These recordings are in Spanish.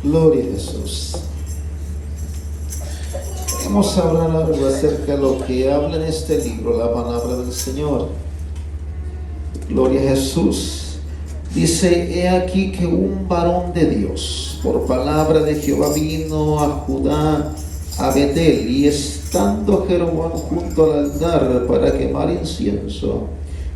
Gloria a Jesús. Vamos a hablar algo acerca de lo que habla en este libro, la palabra del Señor. Gloria a Jesús. Dice: he aquí que un varón de Dios, por palabra de Jehová, vino a Judá, a Betel, y estando Jeroboam junto al altar para quemar incienso,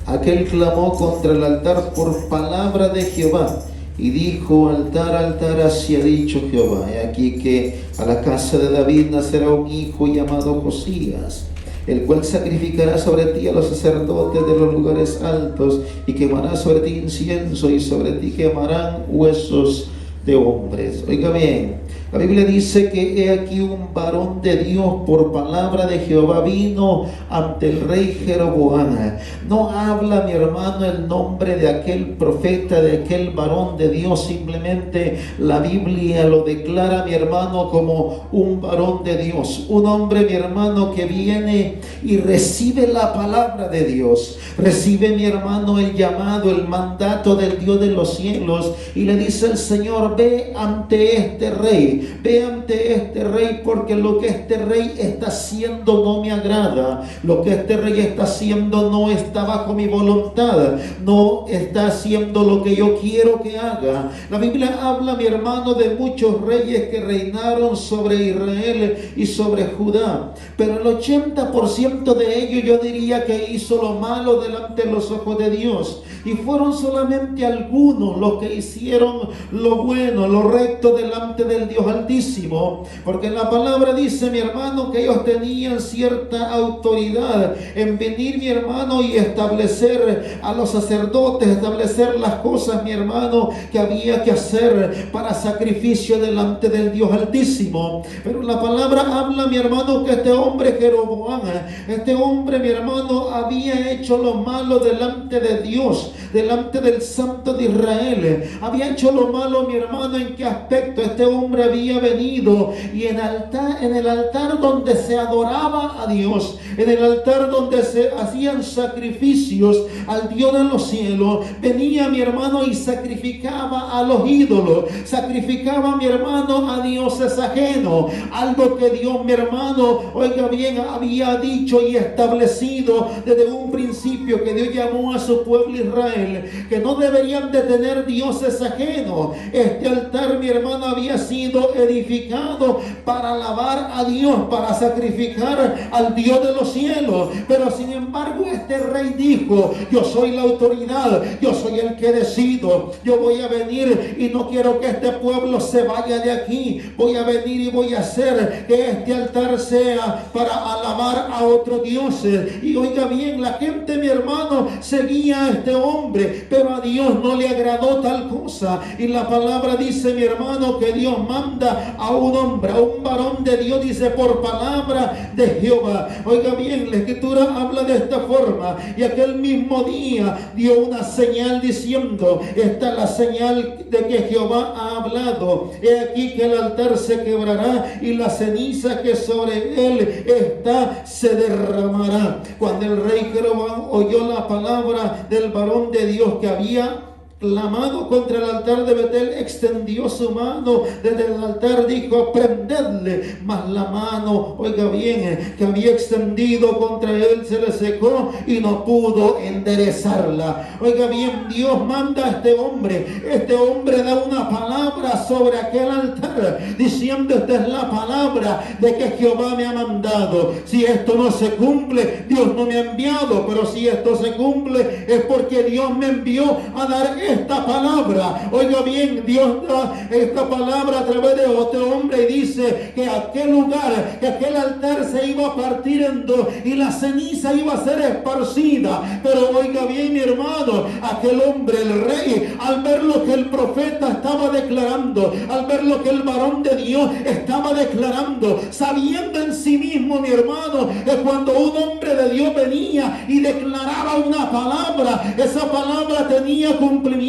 aquel clamó contra el altar por palabra de Jehová, y dijo: altar, altar, así ha dicho Jehová, he aquí que a la casa de David nacerá un hijo llamado Josías, el cual sacrificará sobre ti a los sacerdotes de los lugares altos, y quemará sobre ti incienso, y sobre ti quemarán huesos de hombres. Oiga bien, la Biblia dice que he aquí un varón de Dios, por palabra de Jehová, vino ante el rey Jeroboam. No habla, mi hermano, el nombre de aquel profeta, de aquel varón de Dios. Simplemente la Biblia lo declara, mi hermano, como un varón de Dios. Un hombre, mi hermano, que viene y recibe la palabra de Dios. Recibe, mi hermano, el llamado, el mandato del Dios de los cielos. Y le dice el Señor: ve ante este rey. Ve ante este rey, porque lo que este rey está haciendo no me agrada. Lo que este rey está haciendo no está bajo mi voluntad. No está haciendo lo que yo quiero que haga. La Biblia habla, mi hermano, de muchos reyes que reinaron sobre Israel y sobre Judá. Pero el 80% de ellos, yo diría que hizo lo malo delante de los ojos de Dios. Y fueron solamente algunos los que hicieron lo bueno, lo recto delante del Dios Altísimo. Porque la palabra dice, mi hermano, que ellos tenían cierta autoridad en venir, mi hermano, y establecer a los sacerdotes, establecer las cosas, mi hermano, que había que hacer para sacrificio delante del Dios Altísimo. Pero la palabra habla, mi hermano, que este hombre Jeroboam, este hombre, mi hermano, había hecho lo malo delante de Dios, delante del Santo de Israel. Había hecho lo malo, mi hermano. ¿En qué aspecto? Este hombre había venido y en el altar donde se adoraba a Dios, en el altar donde se hacían sacrificios al Dios de los cielos, venía, mi hermano, y sacrificaba a los ídolos, sacrificaba, mi hermano, a dioses ajenos, algo que Dios, mi hermano, oiga bien, había dicho y establecido desde un principio, que Dios llamó a su pueblo Israel, que no deberían de tener dioses ajenos. Este altar, mi hermano, había sido edificado para alabar a Dios, para sacrificar al Dios de los cielos. Pero sin embargo, este rey dijo: yo soy la autoridad, yo soy el que decido, yo voy a venir y no quiero que este pueblo se vaya de aquí. Voy a venir y voy a hacer que este altar sea para alabar a otros dioses. Y oiga bien, la gente, mi hermano, seguía a este hombre, pero a Dios no le agradó tal cosa. Y la palabra dice, mi hermano, que Dios manda a un hombre, a un varón de Dios, dice, por palabra de Jehová. Oiga bien, la escritura habla de esta forma: y aquel mismo día dio una señal diciendo: esta es la señal de que Jehová ha hablado. He aquí que el altar se quebrará y la ceniza que sobre él está se derramará. Cuando el rey Jeroboam oyó la palabra del varón de Dios que había clamado contra el altar de Betel, extendió su mano desde el altar, dijo: prendedle. Mas la mano, oiga bien, que había extendido contra él se le secó y no pudo enderezarla. Oiga bien, Dios manda a este hombre da una palabra sobre aquel altar, diciendo: esta es la palabra de que Jehová me ha mandado. Si esto no se cumple, Dios no me ha enviado, pero si esto se cumple, es porque Dios me envió a dar esta palabra. Oiga bien, Dios da esta palabra a través de otro hombre y dice que aquel lugar, que aquel altar se iba a partir en dos y la ceniza iba a ser esparcida. Pero oiga bien, mi hermano, aquel hombre, el rey, al ver lo que el profeta estaba declarando, al ver lo que el varón de Dios estaba declarando, sabiendo en sí mismo, mi hermano, que cuando un hombre de Dios venía y declaraba una palabra, esa palabra tenía cumplimiento.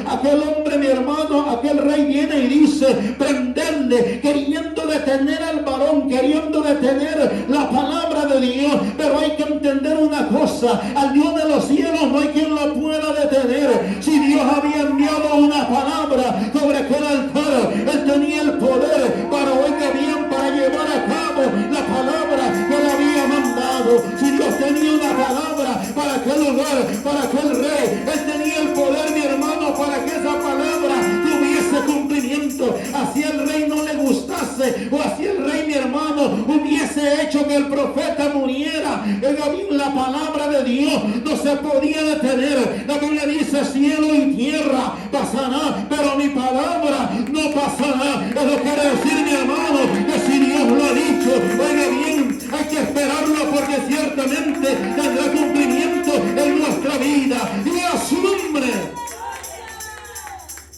Aquel hombre, mi hermano, aquel rey viene y dice: prenderle, queriendo detener al varón, queriendo detener la palabra de Dios. Pero hay que entender una cosa: al Dios de los cielos no hay quien lo pueda detener. Si Dios había enviado una palabra sobre aquel altar, él tenía hizo, así el rey no le gustase, o así el rey, mi hermano, hubiese hecho que el profeta muriera, la palabra de Dios no se podía detener. La Biblia dice: cielo y tierra pasará, pero mi palabra no pasará. Eso quiere decir, mi hermano, que si Dios lo ha dicho, oiga bien, hay que esperarlo, porque ciertamente tendrá cumplimiento en nuestra vida y a su nombre.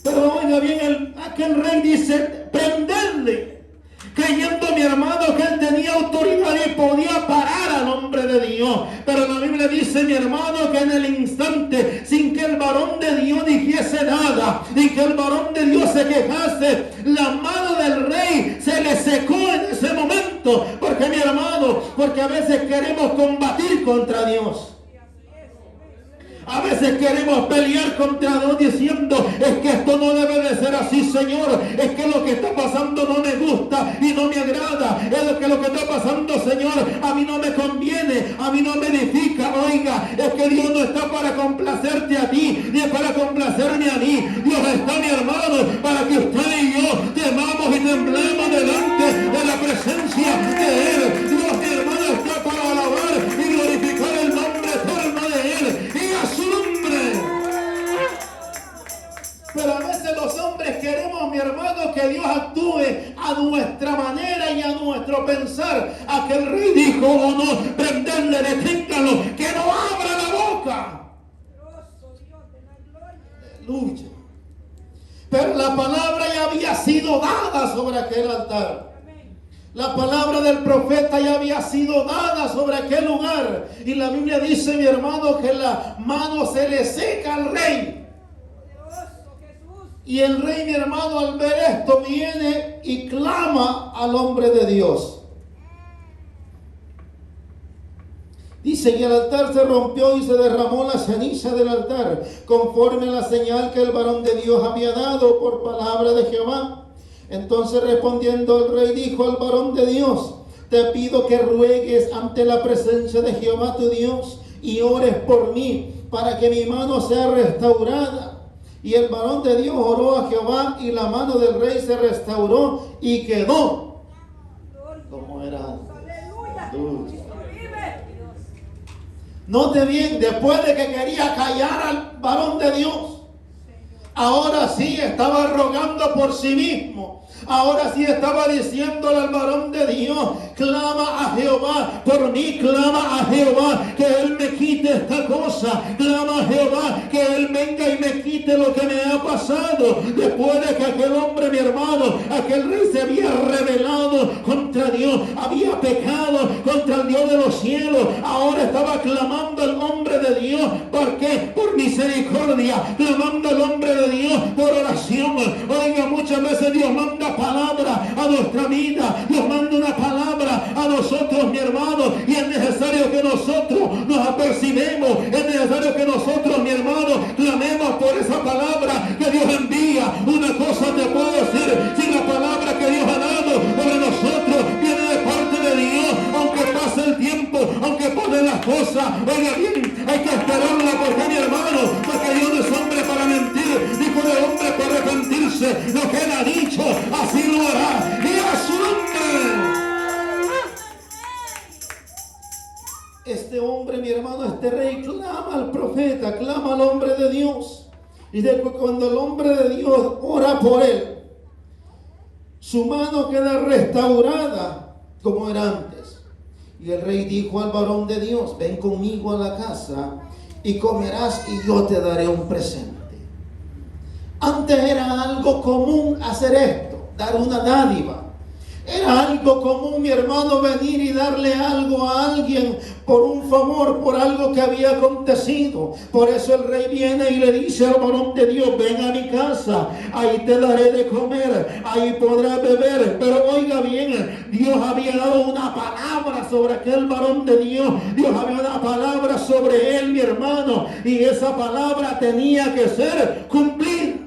Pero oiga bien, aquel rey dice: prenderle, creyendo, mi hermano, que él tenía autoridad y podía parar al hombre de Dios. Pero la Biblia dice, mi hermano, que en el instante, sin que el varón de Dios dijese nada, y que el varón de Dios se quejase, la mano del rey se le secó en ese momento. Porque, mi hermano, porque a veces queremos combatir contra Dios. A veces queremos pelear contra Dios diciendo: es que esto no debe de ser así, Señor. Es que lo que está pasando no me gusta y no me agrada. Es que lo que está pasando, Señor, a mí no me conviene, a mí no me edifica. Oiga, es que Dios no está para complacerte a ti, ni para complacerme a mí. Dios está, mi hermano, para que usted y yo temamos y temblemos delante de la presencia de Él. Dios, mi hermano, está para alabar y glorificar el nombre eterno de Él y a su nombre. Pero a veces los hombres queremos, mi hermano, que Dios actúe a nuestra manera y a nuestro pensar. Aquel rey dijo: o no, prenderle, deténganlo, que no abra la boca. Aleluya. Pero la palabra ya había sido dada sobre aquel altar. La palabra del profeta ya había sido dada sobre aquel lugar. Y la Biblia dice, mi hermano, que la mano se le seca al rey. Y el rey, mi hermano, al ver esto, viene y clama al hombre de Dios. Dice: y el altar se rompió y se derramó la ceniza del altar, conforme a la señal que el varón de Dios había dado por palabra de Jehová. Entonces, respondiendo el rey, dijo al varón de Dios: te pido que ruegues ante la presencia de Jehová tu Dios y ores por mí, para que mi mano sea restaurada. Y el varón de Dios oró a Jehová, y la mano del rey se restauró y quedó como era antes. Note bien, después de que quería callar al varón de Dios, ahora sí estaba rogando por sí mismo. Ahora sí estaba diciéndole al varón de Dios: clama a Jehová por mí, clama a Jehová que Él me quite esta cosa, clama a Jehová que Él venga y me quite lo que me ha pasado. Después de que aquel hombre, mi hermano, aquel rey se había rebelado contra Dios, había pecado contra el Dios de los cielos, ahora estaba clamando al hombre de Dios. ¿Por qué? Por misericordia, clamando al hombre de Dios por oración. Oiga, muchas veces Dios manda palabra a nuestra vida, Dios manda una palabra a nosotros, mi hermano, y es necesario que nosotros nos apercibemos, es necesario que nosotros, mi hermano, clamemos por esa palabra que Dios envía. Una cosa te puedo decir: si la palabra que Dios ha dado sobre nosotros viene de parte de Dios, aunque pase el tiempo, aunque pasen las cosas, oiga bien, hay que esperarla, porque, mi hermano, porque Dios no es hombre para mentir, ni hijo de hombre para arrepentirse. Lo que Él ha dicho, así lo hará, y a su nombre. Este hombre, mi hermano, este rey clama al profeta, clama al hombre de Dios. Y después, cuando el hombre de Dios ora por él, su mano queda restaurada como era antes. Y el rey dijo al varón de Dios: ven conmigo a la casa y comerás, y yo te daré un presente. Antes era algo común hacer esto, dar una dádiva. Era algo común, mi hermano, venir y darle algo a alguien por un favor, por algo que había acontecido. Por eso el rey viene y le dice al varón de Dios: ven a mi casa, ahí te daré de comer, ahí podrás beber. Pero oiga bien, Dios había dado una palabra sobre aquel varón de Dios. Dios había dado una palabra sobre él, mi hermano, y esa palabra tenía que ser cumplida.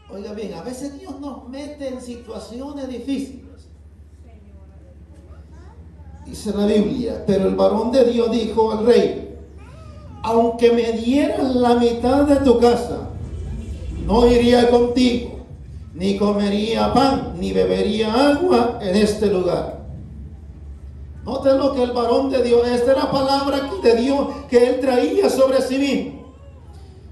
Oiga bien, a veces Dios nos mete en situaciones difíciles. Dice la Biblia: pero el varón de Dios dijo al rey: aunque me dieras la mitad de tu casa, no iría contigo, ni comería pan, ni bebería agua en este lugar. Noten lo que el varón de Dios, esta era palabra de Dios que él traía sobre sí mismo.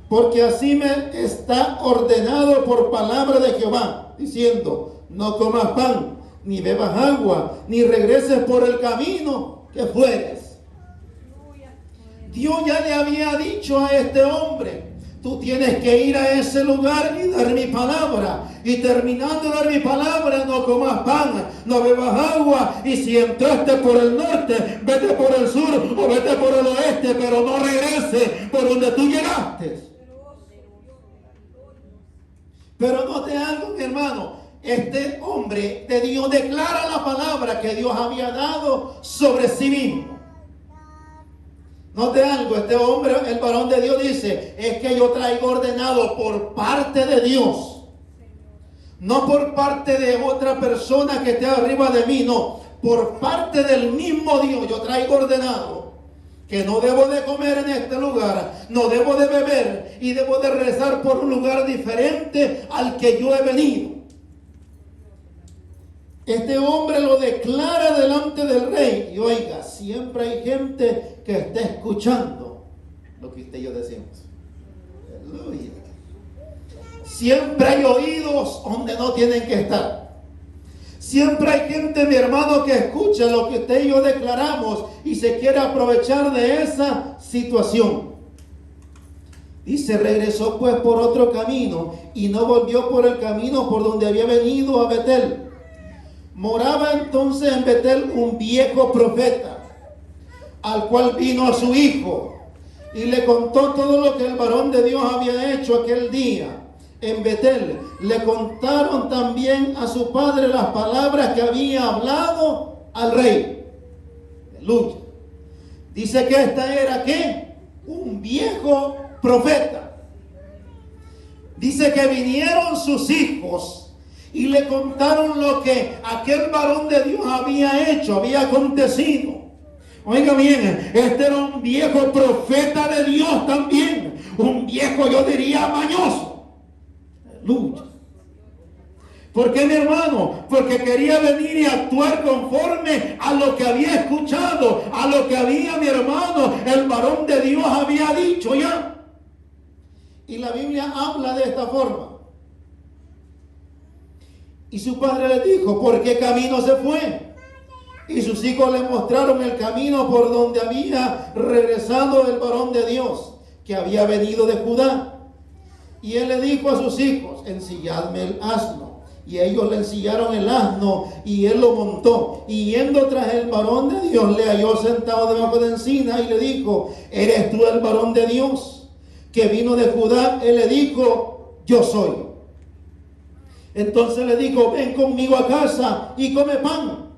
Porque así me está ordenado por palabra de Jehová, diciendo, no comas pan, ni bebas agua, ni regreses por el camino que fueres. Dios ya le había dicho a este hombre, tú tienes que ir a ese lugar y dar mi palabra. Y terminando de dar mi palabra, no comas pan, no bebas agua. Y si entraste por el norte, vete por el sur o vete por el oeste, pero no regreses por donde tú llegaste. Pero note algo, mi hermano. Este hombre de Dios declara la palabra que Dios había dado sobre sí mismo. Note algo, este hombre, el varón de Dios dice, es que yo traigo ordenado por parte de Dios. No por parte de otra persona que esté arriba de mí, no. Por parte del mismo Dios yo traigo ordenado que no debo de comer en este lugar, no debo de beber y debo de regresar por un lugar diferente al que yo he venido. Este hombre lo declara delante del rey. Y oiga, siempre hay gente que está escuchando lo que usted y yo decimos. Aleluya. Siempre hay oídos donde no tienen que estar. Siempre hay gente, mi hermano, que escucha lo que usted y yo declaramos y se quiere aprovechar de esa situación. Dice, regresó pues por otro camino y no volvió por el camino por donde había venido a Betel. Moraba entonces en Betel un viejo profeta, al cual vino a su hijo y le contó todo lo que el varón de Dios había hecho aquel día en Betel. Le contaron también a su padre las palabras que había hablado al rey. Aleluya. Dice que esta era ¿qué? Un viejo profeta. Dice que vinieron sus hijos y le contaron lo que aquel varón de Dios había hecho, había acontecido. Oiga bien, este era un viejo profeta de Dios también. Un viejo, yo diría, mañoso. Aleluya. ¿Por qué, mi hermano? Porque quería venir y actuar conforme a lo que había escuchado, a lo que había, mi hermano, el varón de Dios había dicho ya. Y la Biblia habla de esta forma. Y su padre le dijo, ¿por qué camino se fue? Y sus hijos le mostraron el camino por donde había regresado el varón de Dios, que había venido de Judá. Y él le dijo a sus hijos, ensilladme el asno. Y ellos le ensillaron el asno y él lo montó. Y yendo tras el varón de Dios, le halló sentado debajo de encina y le dijo, ¿eres tú el varón de Dios que vino de Judá? Él le dijo, yo soy. Entonces le dijo, ven conmigo a casa y come pan.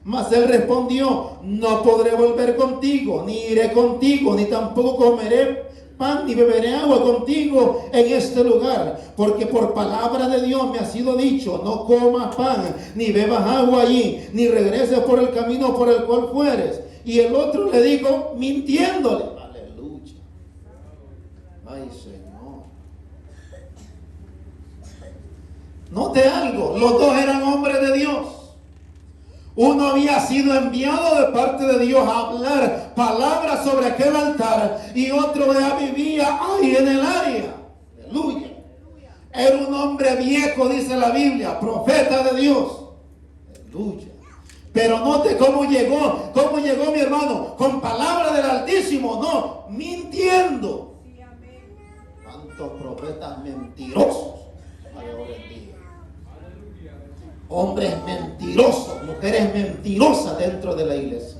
Mas él respondió, no podré volver contigo, ni iré contigo, ni tampoco comeré pan, ni beberé agua contigo en este lugar. Porque por palabra de Dios me ha sido dicho, no comas pan, ni bebas agua allí, ni regreses por el camino por el cual fueres. Y el otro le dijo, mintiéndole. Aleluya. Ay, Señor. Note algo, los dos eran hombres de Dios. Uno había sido enviado de parte de Dios a hablar palabras sobre aquel altar y otro ya vivía ahí en el área. Aleluya. Era un hombre viejo, dice la Biblia, profeta de Dios. Aleluya. Pero note cómo llegó mi hermano, con palabra del Altísimo, no, mintiendo. Tantos profetas mentirosos hay ahora en día. Hombres mentirosos, mujeres mentirosas dentro de la iglesia.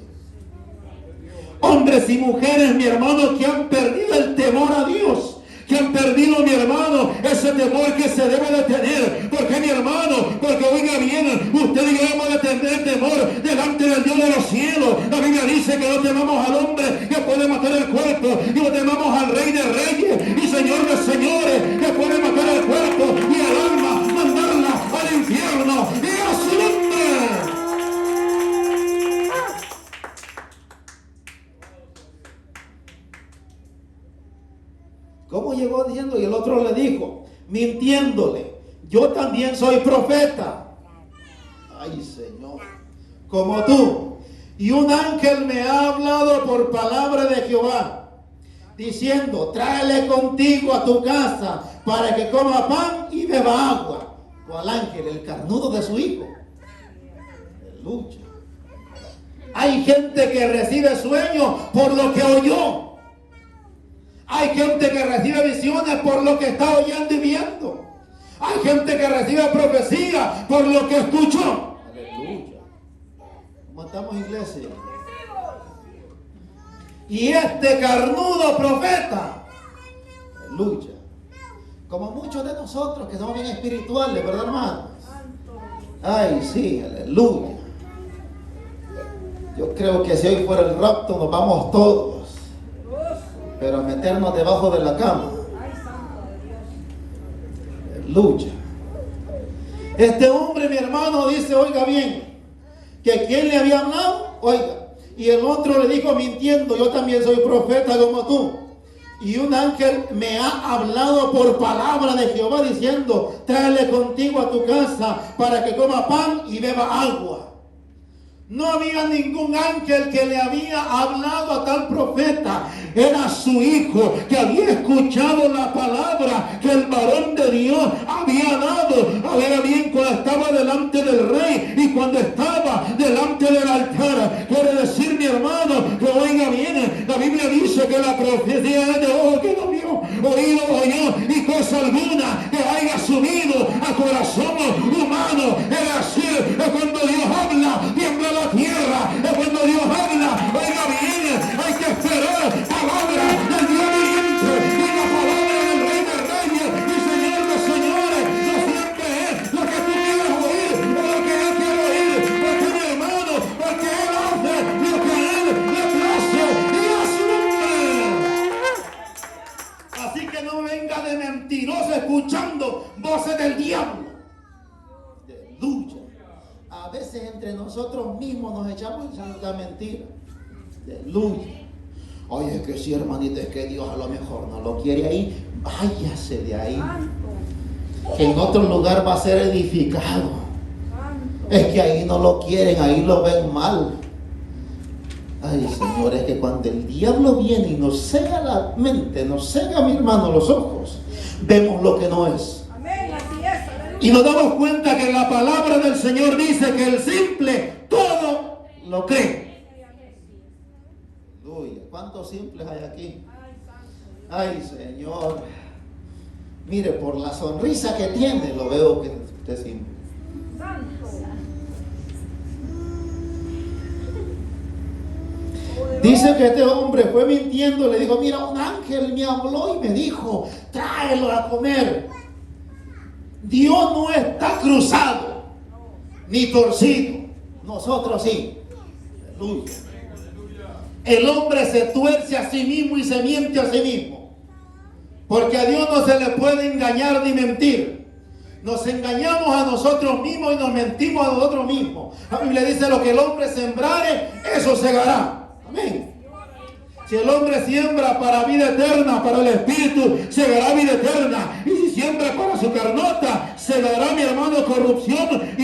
Hombres y mujeres, mi hermano, que han perdido el temor a Dios. Que han perdido, mi hermano, ese temor que se debe de tener. ¿Por mi hermano? Porque oiga bien, usted y yo debemos de tener temor delante del Dios de los cielos. La Biblia dice que no temamos al hombre que puede matar el cuerpo, y no temamos al Rey de Reyes y Señor de Señores, que puede matar el cuerpo y al alma, mandarla al infierno y a su nombre. ¿Cómo llegó diciendo? Y el otro le dijo, mintiendo diciéndole, yo también soy profeta. Ay, Señor, como tú. Y un ángel me ha hablado por palabra de Jehová, diciendo, tráele contigo a tu casa para que coma pan y beba agua. ¿Cuál ángel? El carnudo de su hijo. Aleluya. Hay gente que recibe sueños por lo que oyó. Hay gente que recibe visiones por lo que está oyendo y viendo. Hay gente que recibe profecía por lo que escuchó. Aleluya. ¿Cómo estamos, iglesia? Y este carnudo profeta, aleluya, como muchos de nosotros que somos bien espirituales, ¿verdad, hermanos? Ay, sí, aleluya. Yo creo que si hoy fuera el rapto nos vamos todos, pero a meternos debajo de la cama. Aleluya. Este hombre, mi hermano, dice, oiga bien, que quién le había hablado, oiga. Y el otro le dijo mintiendo, yo también soy profeta como tú. Y un ángel me ha hablado por palabra de Jehová diciendo, tráele contigo a tu casa para que coma pan y beba agua. No había ningún ángel que le había hablado a tal profeta. Era su hijo que había escuchado la palabra que el varón de Dios había dado. Había bien cuando estaba delante del rey y cuando estaba delante del altar. Quiere decir, mi hermano, que oiga bien, la Biblia dice que la profecía es de ojo que no vio, oído oyó, y cosa alguna que haya subido a corazón humano. Es decir, es cuando Dios habla, tiembla la tierra. Es cuando Dios habla, oiga bien, hay que esperar palabra del Dios viviente y la palabra del Rey de Reyes y Señor de Señores. No siempre es lo que tú quieres oír o lo que Él quiere oír, porque mi hermano, porque Él hace lo que a Él le place y asume. Así que no venga de mentiroso escuchando voces del diablo. Aleluya. A veces entre nosotros mismos nos echamos la mentira. Aleluya. Oye, es que sí, hermanita, es que Dios a lo mejor no lo quiere ahí. Váyase de ahí. Que en otro lugar va a ser edificado. Es que ahí no lo quieren, ahí lo ven mal. Ay, Señor, es que cuando el diablo viene y nos cega la mente, nos cega, mi hermano, los ojos, vemos lo que no es. Y nos damos cuenta que la palabra del Señor dice que el simple todo lo cree. Aleluya. ¿Cuántos simples hay aquí? Ay, Señor. Mire, por la sonrisa que tiene, lo veo que usted es simple. Dice que este hombre fue mintiendo, le dijo, mira, un ángel me habló y me dijo, tráelo a comer. Dios no está cruzado, ni torcido. Nosotros sí. Aleluya. El hombre se tuerce a sí mismo y se miente a sí mismo. Porque a Dios no se le puede engañar ni mentir. Nos engañamos a nosotros mismos y nos mentimos a nosotros mismos. La Biblia dice, lo que el hombre sembrare, eso segará. Amén. Si el hombre siembra para vida eterna, para el espíritu, segará vida eterna. Y si siembra para su carnota, segará, mi hermano, corrupción y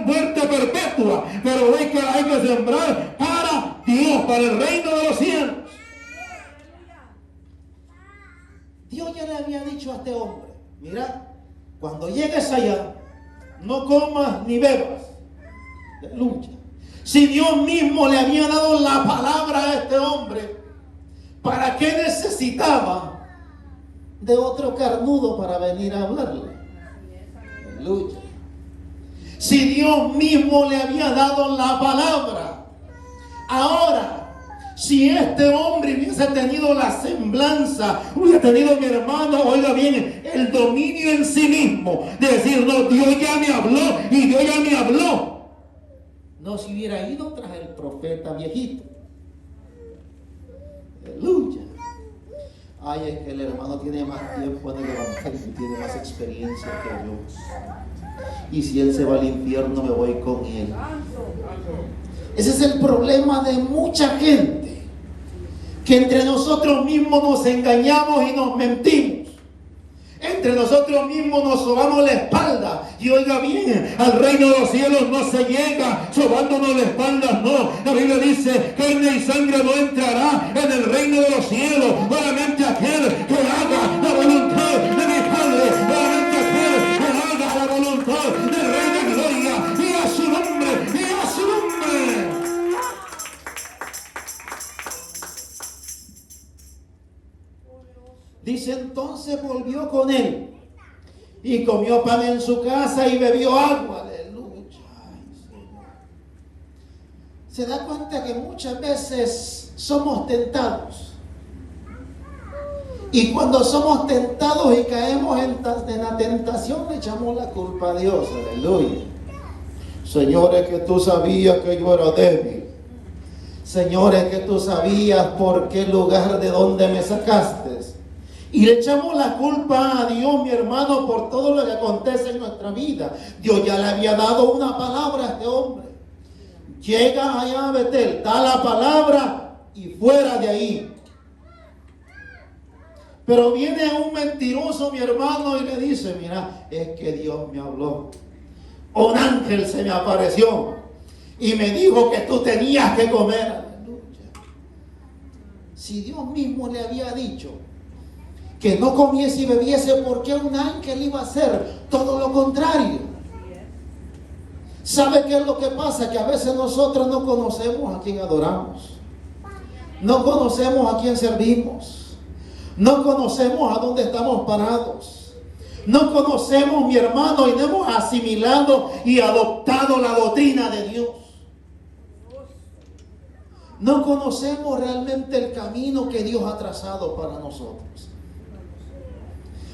muerte perpetua. Pero hay que sembrar para Dios, para el reino de los cielos. Dios ya le había dicho a este hombre, mira, cuando llegues allá, no comas ni bebas. Aleluya. Si Dios mismo le había dado la palabra a este hombre, ¿para qué necesitaba de otro carnudo para venir a hablarle? Aleluya. Si Dios mismo le había dado la palabra. Ahora, si este hombre hubiese tenido la semblanza, hubiese tenido, mi hermano, oiga bien, el dominio en sí mismo, de decir, no, Dios ya me habló y Dios ya me habló, no se hubiera ido tras el profeta viejito. Aleluya. Ay, es que el hermano tiene más tiempo en el evangelio, tiene más experiencia que yo. Y si él se va al infierno, me voy con él. Ese es el problema de mucha gente, que entre nosotros mismos nos engañamos y nos mentimos. Entre nosotros mismos nos sobamos la espalda. Y oiga bien, al reino de los cielos no se llega sobándonos la espalda, no. La Biblia dice, carne y sangre no entrará en el reino de los cielos. Solamente aquel que haga la voluntad de mi Padre. Solamente aquel que haga la voluntad del Rey de Gloria. Y a su nombre, y a su nombre. Dice, entonces volvió con él y comió pan en su casa y bebió agua. Aleluya. Ay, Señor. Se da cuenta que muchas veces somos tentados. Y cuando somos tentados y caemos en la tentación, le echamos la culpa a Dios. Aleluya. Señores, que tú sabías que yo era débil. Señores, que tú sabías por qué lugar de donde me sacaste. Y le echamos la culpa a Dios, mi hermano, por todo lo que acontece en nuestra vida. Dios ya le había dado una palabra a este hombre. Llega allá a Betel, da la palabra y fuera de ahí. Pero viene un mentiroso, mi hermano, y le dice, mira, es que Dios me habló. Un ángel se me apareció y me dijo que tú tenías que comer. Aleluya. Si Dios mismo le había dicho que no comiese y bebiese, ¿por qué un ángel iba a hacer todo lo contrario? ¿Sabe qué es lo que pasa? Que a veces nosotros no conocemos a quién adoramos, no conocemos a quién servimos, no conocemos a dónde estamos parados, no conocemos, mi hermano, y no hemos asimilado y adoptado la doctrina de Dios. No conocemos realmente el camino que Dios ha trazado para nosotros.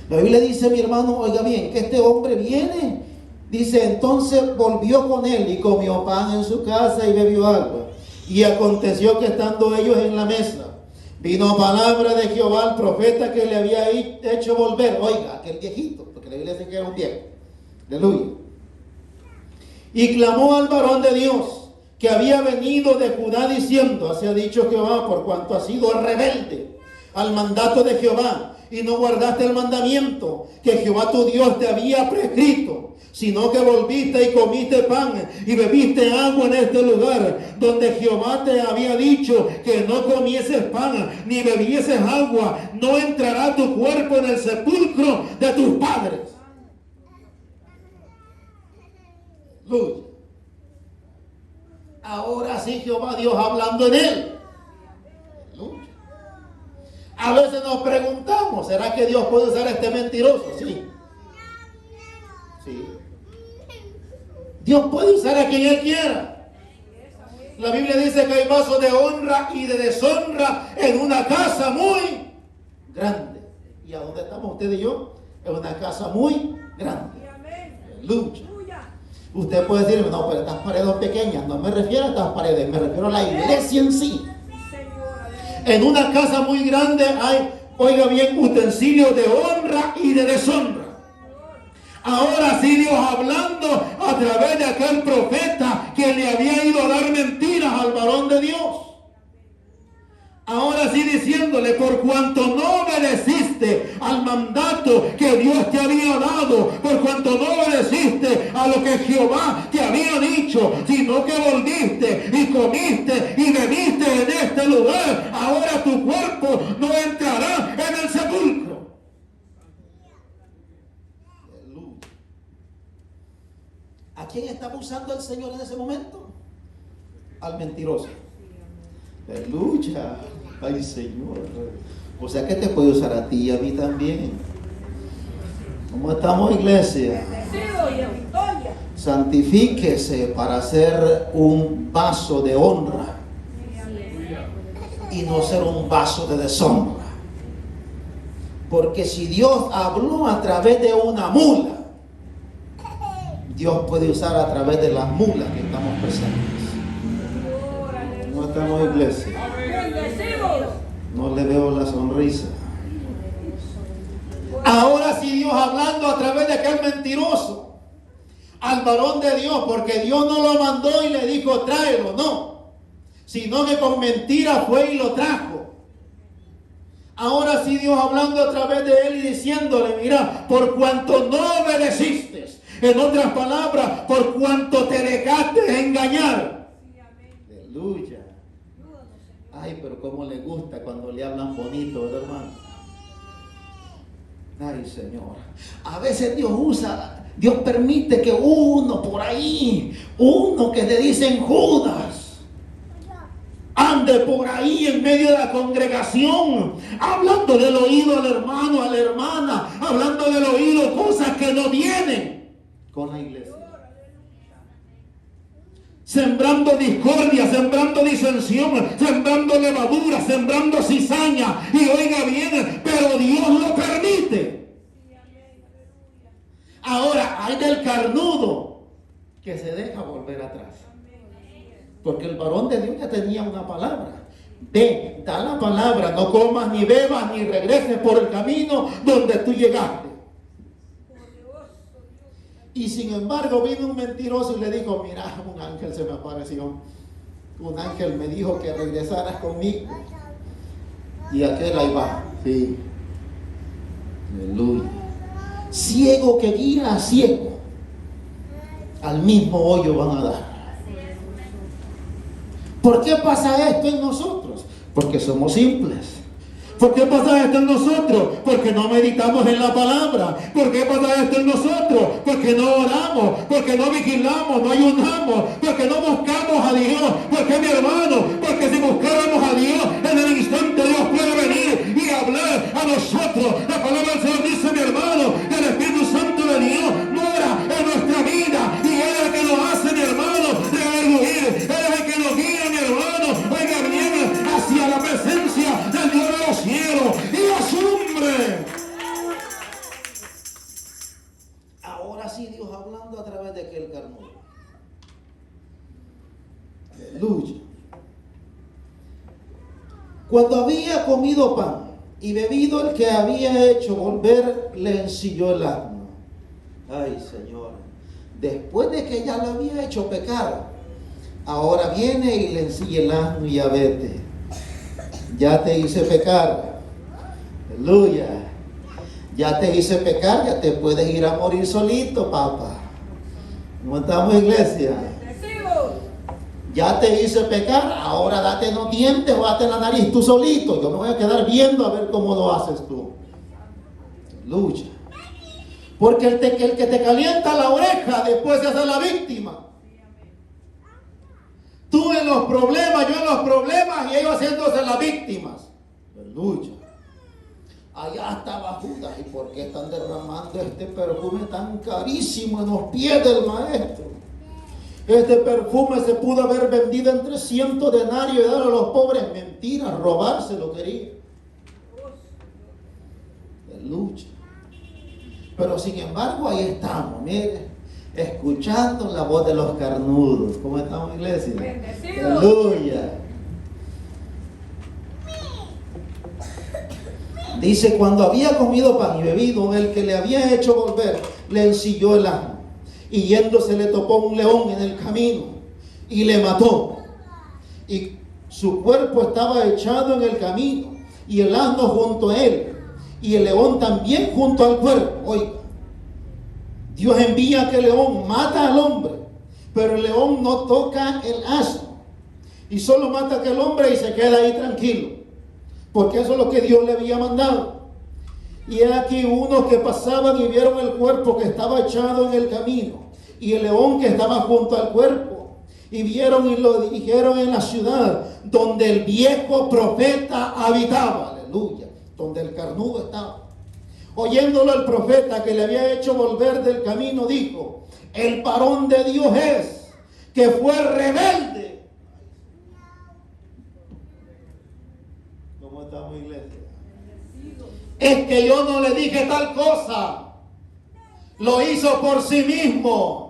La Biblia dice, mi hermano, oiga bien, que este hombre viene. Dice, entonces volvió con él y comió pan en su casa y bebió agua. Y aconteció que estando ellos en la mesa, vino palabra de Jehová al profeta que le había hecho volver. Oiga, aquel viejito, porque la Biblia dice que era un viejo. Aleluya. Y clamó al varón de Dios que había venido de Judá diciendo, así ha dicho Jehová, por cuanto has sido rebelde al mandato de Jehová y no guardaste el mandamiento que Jehová tu Dios te había prescrito, sino que volviste y comiste pan y bebiste agua en este lugar donde Jehová te había dicho que no comieses pan ni bebieses agua, no entrará tu cuerpo en el sepulcro de tus padres. Luz. Ahora sí Jehová Dios hablando en él. A veces nos preguntamos, ¿será que Dios puede usar a este mentiroso? Sí. Sí. Dios puede usar a quien Él quiera. La Biblia dice que hay vasos de honra y de deshonra en una casa muy grande. ¿Y a dónde estamos usted y yo? En una casa muy grande. Lucha. Usted puede decir, no, pero estas paredes son pequeñas. No me refiero a estas paredes, me refiero a la iglesia en sí. En una casa muy grande hay, oiga bien, utensilios de honra y de deshonra. Ahora sí Dios hablando a través de aquel profeta que le había ido a dar mentiras al varón de Dios. Ahora sí diciéndole, por cuanto no obedeciste al mandato que Dios te había dado, por cuanto no obedeciste a lo que Jehová te había dicho, sino que volviste y comiste y bebiste en este lugar, ahora tu cuerpo no entrará en el sepulcro. ¿A quién estaba usando el Señor en ese momento? Al mentiroso. Aleluya. Ay, Señor. O sea que te puede usar a ti y a mí también. ¿Cómo estamos, iglesia? Santifíquese para ser un vaso de honra y no ser un vaso de deshonra. Porque si Dios habló a través de una mula, Dios puede usar a través de las mulas que estamos presentes. ¿Cómo estamos, iglesia? No le veo la sonrisa. Ahora sí Dios hablando a través de aquel mentiroso al varón de Dios, porque Dios no lo mandó y le dijo tráelo, no, sino que con mentira fue y lo trajo. Ahora sí Dios hablando a través de él y diciéndole, mira, por cuanto no obedeciste, en otras palabras, por cuanto te dejaste engañar. Aleluya. Ay, pero cómo le gusta cuando le hablan bonito, ¿verdad, hermano? Ay, Señor. A veces Dios permite que uno por ahí, uno que le dicen Judas, ande por ahí en medio de la congregación, hablando del oído al hermano, a la hermana, hablando del oído cosas que no vienen con la iglesia. Sembrando discordia, sembrando disensión, sembrando levadura, sembrando cizaña. Y oiga bien, pero Dios lo permite. Ahora hay del carnudo que se deja volver atrás. Porque el varón de Dios ya tenía una palabra. Ve, da la palabra, no comas ni bebas ni regreses por el camino donde tú llegaste. Y sin embargo vino un mentiroso y le dijo, mira, un ángel se me apareció. Un ángel me dijo que regresaras conmigo. Y aquel ahí va. Sí. Aleluya. Ciego que guía a ciego, al mismo hoyo van a dar. ¿Por qué pasa esto en nosotros? Porque somos simples. ¿Por qué pasa esto en nosotros? Porque no meditamos en la palabra. ¿Por qué pasa esto en nosotros? Porque no oramos, porque no vigilamos, no ayunamos, porque no buscamos a Dios. Porque mi hermano, porque si buscáramos a Dios, en el instante Dios puede venir y hablar a nosotros. La palabra del Señor dice, mi hermano, que el Espíritu Santo de Dios mora en nuestra vida. Y Él es el que nos hace, mi hermano, redarguir. Él es el que nos guía, mi hermano, oiga bien, hacia la presencia del Dios de los cielos y asumbre. Ahora sí Dios hablando a través de aquel carnudo. Aleluya. Cuando había comido pan y bebido, el que había hecho volver le ensilló el asno. Ay, Señor. Después de que ya lo había hecho pecar, ahora viene y le ensilla el asno y ya vete. Ya te hice pecar. Aleluya. Ya te hice pecar, ya te puedes ir a morir solito, papá. ¿Cómo estamos, iglesia? Ya te hice pecar, ahora date los dientes o date la nariz tú solito. Yo me voy a quedar viendo a ver cómo lo haces tú. Aleluya. Porque el que te calienta la oreja después se hace la víctima. Tú en los problemas, yo en los problemas y ellos haciéndose las víctimas. Aleluya. Allá estaba Judas. ¿Y por qué están derramando este perfume tan carísimo en los pies del maestro? Este perfume se pudo haber vendido en 300 denarios y dar a los pobres. Mentira, robarse lo quería. Aleluya. Pero sin embargo ahí estamos, mire, escuchando la voz de los carnudos. ¿Cómo estamos, iglesia? Bendecido. Aleluya. Dice, cuando había comido pan y bebido, el que le había hecho volver le ensilló el asno, y yéndose le topó un león en el camino y le mató, y su cuerpo estaba echado en el camino y el asno junto a él y el león también junto al cuerpo. Oiga, Dios envía que el león mata al hombre, pero el león no toca el asno y solo mata a aquel hombre y se queda ahí tranquilo, porque eso es lo que Dios le había mandado. Y aquí unos que pasaban y vieron el cuerpo que estaba echado en el camino y el león que estaba junto al cuerpo, y vieron y lo dijeron en la ciudad donde el viejo profeta habitaba. Aleluya. Donde el carnudo estaba. Oyéndolo el profeta que le había hecho volver del camino, dijo: el varón de Dios es que fue rebelde. ¿Cómo estamos, iglesia? Es que yo no le dije tal cosa. Lo hizo por sí mismo.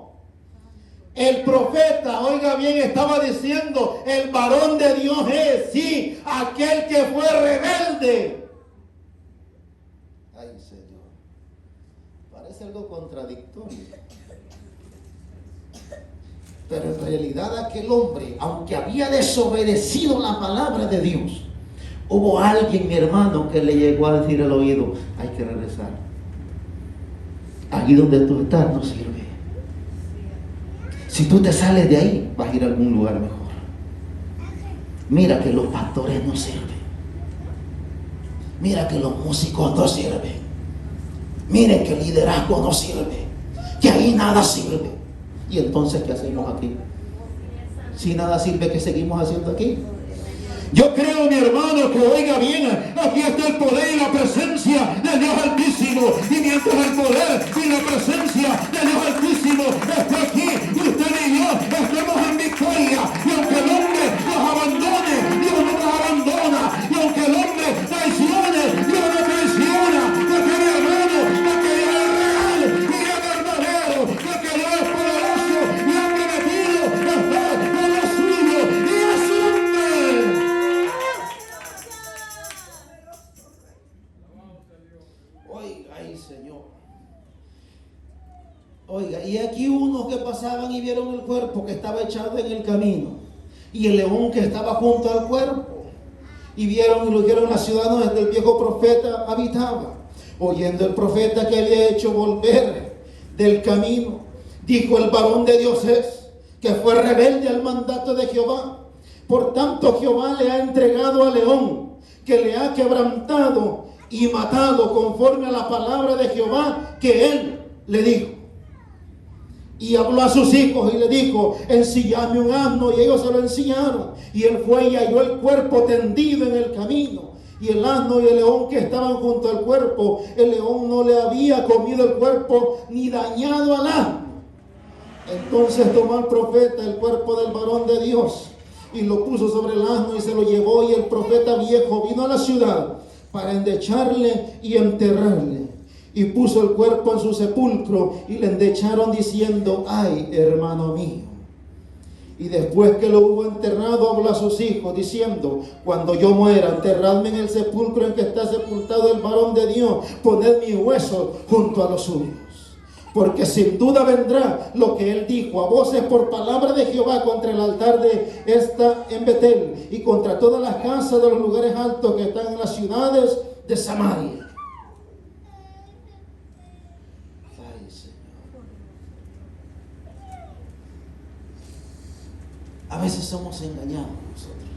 El profeta, oiga bien, estaba diciendo: el varón de Dios es, sí, aquel que fue rebelde. Ay, Señor. Parece algo contradictorio. Pero en realidad aquel hombre, aunque había desobedecido la palabra de Dios, Hubo alguien, mi hermano, que le llegó a decir al oído, hay que regresar. Aquí donde tú estás no sirve. Si tú te sales de ahí, vas a ir a algún lugar mejor. Mira que los pastores no sirven. Mira que los músicos no sirven. Miren que el liderazgo no sirve. Que ahí nada sirve. ¿Y entonces qué hacemos aquí? Si nada sirve, ¿qué seguimos haciendo aquí? Yo creo, mi hermano, que oiga bien, aquí está el poder y la presencia de Dios Altísimo. Y mientras el poder y la presencia de Dios Altísimo está aquí, usted y yo estamos en victoria. Y aunque el hombre nos abandone, Dios no nos abandona. Y aunque el hombre traicione, Dios no traiciona. Porque mi hermano, porque Dios es real y es verdadero. Porque Dios es poderoso y ha prometido estar con lo suyo. Y es hombre. Oiga, ay Señor. Oiga, y aquí unos que pasaban y vieron el cuerpo que estaba echado en el camino, y el león que estaba junto al cuerpo, y vieron y lo vieron la ciudad donde el viejo profeta habitaba. Oyendo el profeta que había hecho volver del camino, dijo: el varón de Dios es, que fue rebelde al mandato de Jehová. Por tanto Jehová le ha entregado al león, que le ha quebrantado y matado conforme a la palabra de Jehová que él le dijo. Y habló a sus hijos y le dijo: ensillame un asno. Y ellos se lo ensillaron. Y él fue y halló el cuerpo tendido en el camino. Y el asno y el león que estaban junto al cuerpo, el león no le había comido el cuerpo ni dañado al asno. Entonces tomó el profeta el cuerpo del varón de Dios y lo puso sobre el asno y se lo llevó. Y el profeta viejo vino a la ciudad para endecharle y enterrarle. Y puso el cuerpo en su sepulcro y le endecharon diciendo: ay, hermano mío. Y después que lo hubo enterrado, habló a sus hijos diciendo: cuando yo muera, enterradme en el sepulcro en que está sepultado el varón de Dios, poned mis huesos junto a los suyos. Porque sin duda vendrá lo que él dijo a voces por palabra de Jehová contra el altar de esta en Betel y contra todas las casas de los lugares altos que están en las ciudades de Samaria. Ay, Señor. A veces somos engañados nosotros.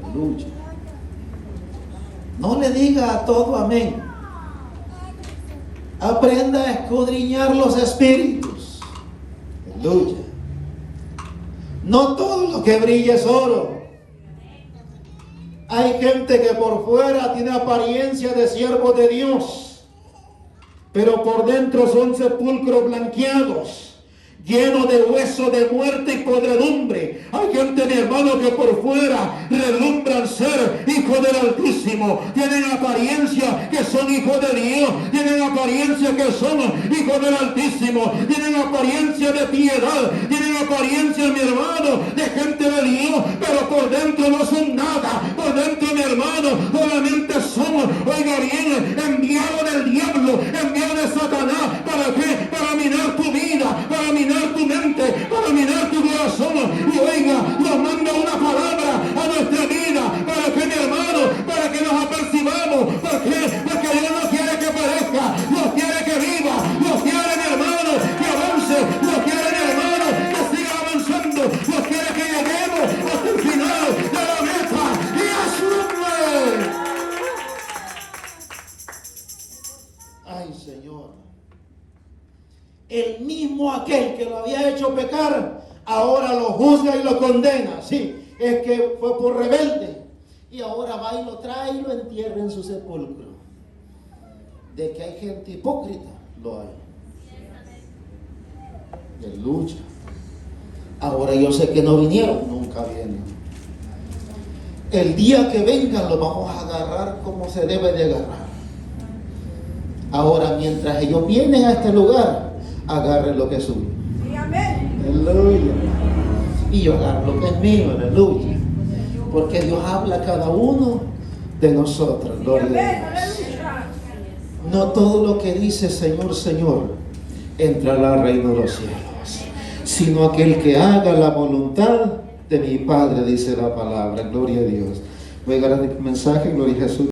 Aleluya. No le diga a todo amén. Aprenda a escudriñar los espíritus. Aleluya. No todo lo que brilla es oro. Hay gente que por fuera tiene apariencia de siervos de Dios, pero por dentro son sepulcros blanqueados, lleno de hueso de muerte y podredumbre. Hay gente, mi hermano, que por fuera relumbran ser hijos del Altísimo. Tienen apariencia que son hijos de Dios. Tienen apariencia que son hijos del Altísimo. Tienen apariencia de piedad. Tienen apariencia, mi hermano, de gente de Dios. Pero por dentro no son nada. Por dentro, mi hermano, solamente somos, oiga bien, enviados del diablo, enviados de Satanás. ¿Para qué? Para minar tu vida, para minar tu mente, para minar tu corazón. Y oiga, nos manda una palabra a nuestra vida. ¿Para qué, mi hermano? Para que nos apercibamos. ¿Por qué? Porque Dios no quiere que perezca, Dios quiere que viva, Dios quiere, mi hermano, que avance, Dios quiere, mi hermano, que siga avanzando, Dios quiere que lleguemos hasta el final de la meta. Y asume. Ay, Señor. El mismo aquel que lo había hecho pecar, ahora lo juzga y lo condena. Sí, es que fue por rebelde. Y ahora va y lo trae y lo entierra en su sepulcro. De que hay gente hipócrita, lo hay. Aleluya. Ahora yo sé que no vinieron, nunca vienen. El día que vengan lo vamos a agarrar como se debe de agarrar. Ahora, mientras ellos vienen a este lugar, agarren lo que es suyo. Aleluya. Y yo agarro lo que es mío. Aleluya. Porque Dios habla a cada uno de nosotros. Gloria a Dios. No todo lo que dice Señor, Señor entrará al reino de los cielos, sino aquel que haga la voluntad de mi Padre, dice la palabra. Gloria a Dios. Voy a agarrar el mensaje, gloria a Jesús.